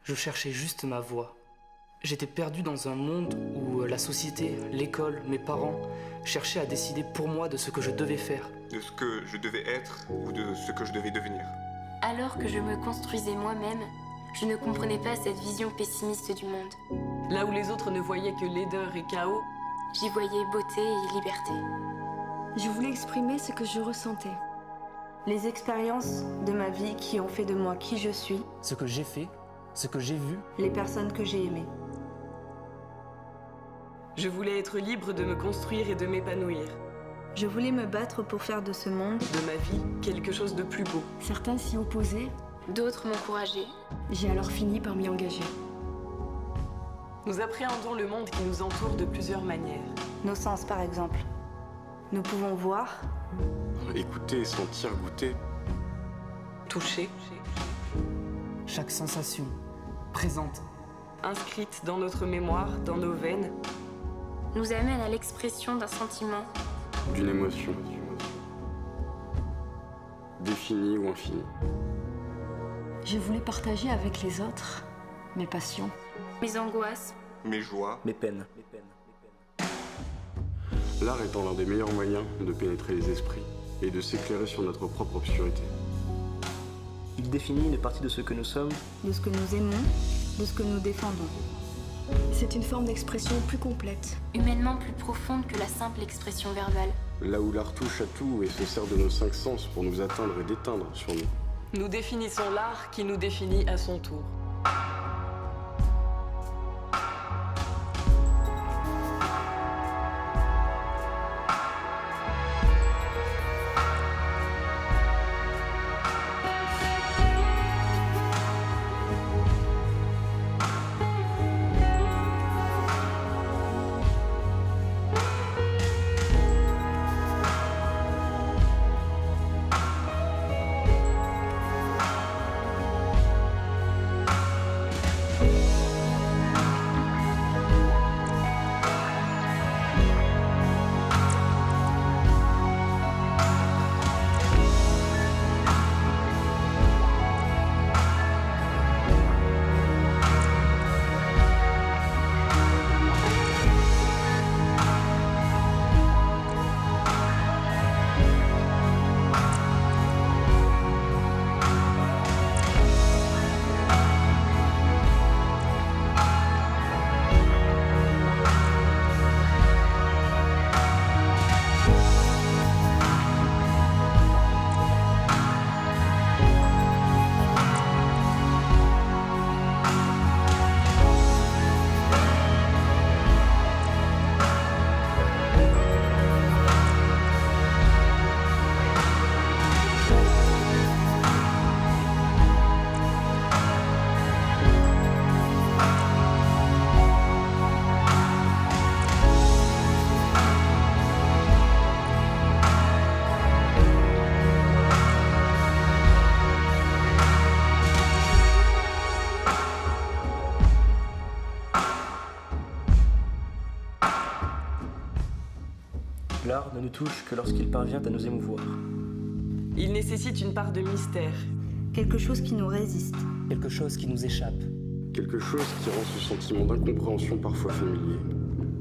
Je cherchais juste ma voie. J'étais perdu dans un monde où la société, l'école, mes parents cherchaient à décider pour moi de ce que je devais faire. De ce que je devais être ou de ce que je devais devenir. Alors que je me construisais moi-même, je ne comprenais pas cette vision pessimiste du monde. Là où les autres ne voyaient que laideur et chaos, J'y voyais beauté et liberté. Je voulais exprimer ce que je ressentais. Les expériences de ma vie qui ont fait de moi qui je suis, Ce que j'ai fait, ce que j'ai vu, les personnes que j'ai aimées. je voulais être libre de me construire et de m'épanouir. Je voulais me battre pour faire de ce monde. De ma vie, quelque chose de plus beau. Certains s'y opposaient, D'autres m'encourageaient. j'ai alors fini par m'y engager. Nous appréhendons le monde qui nous entoure de plusieurs manières. Nos sens par exemple. Nous pouvons voir, Écouter, sentir, goûter. Toucher, chaque sensation présente. inscrite dans notre mémoire, dans nos veines, Nous amène à l'expression d'un sentiment. D'une émotion. Définie ou infinie. je voulais partager avec les autres mes passions. Mes angoisses. Mes joies. Mes peines. L'art étant l'un des meilleurs moyens de pénétrer les esprits et de s'éclairer sur notre propre obscurité. Il définit une partie de ce que nous sommes. De ce que nous aimons, de ce que nous défendons. C'est une forme d'expression plus complète. Humainement plus profonde que la simple expression verbale. Là où l'art touche à tout et se sert de nos cinq sens pour nous atteindre et déteindre sur nous. nous définissons l'art qui nous définit à son tour. L'art ne nous touche que lorsqu'il parvient à nous émouvoir. Il nécessite une part de mystère. Quelque chose qui nous résiste. Quelque chose qui nous échappe. Quelque chose qui rend ce sentiment d'incompréhension parfois familier.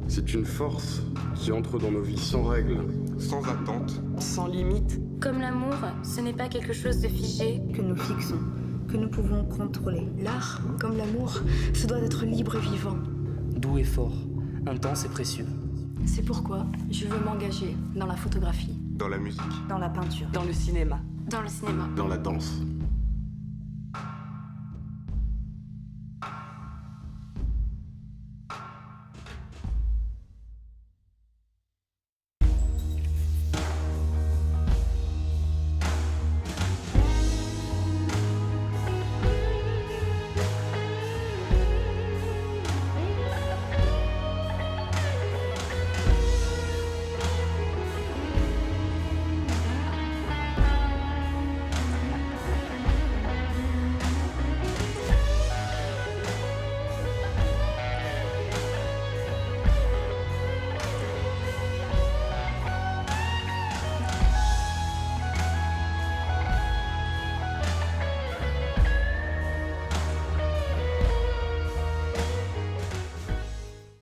C'est une force qui entre dans nos vies sans règles, sans attente. Sans limite, Comme l'amour, ce n'est pas quelque chose de figé. Que nous fixons, que nous pouvons contrôler. L'art, comme l'amour, se doit d'être libre et vivant. Doux et fort, intense et précieux. C'est pourquoi je veux m'engager dans la photographie. Dans la musique, Dans la peinture. dans le cinéma. Dans le cinéma. dans la danse.